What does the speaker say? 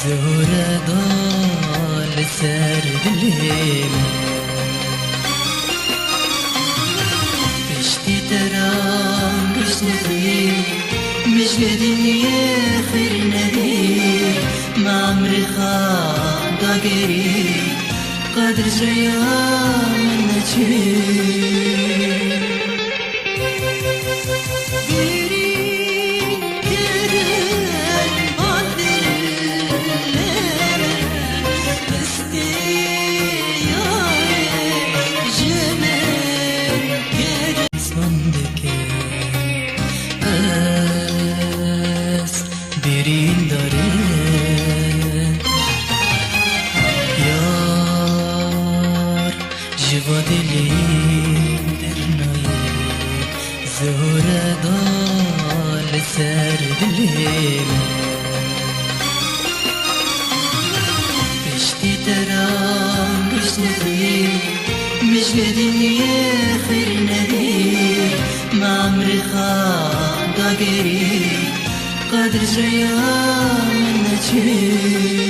زهرة ضال سر دلينا بشتي ترام بش نذير مش لدنيا خير نذير ما عمري خان ضاقري قدر جايا من نجير برين داره یار جوا دلیم درنایی زهره دال سر دلیم بشتی ترام بش ندیم مش لدنيا خير ندیم ما عمري خان ضاقري قدر جايا من نجيب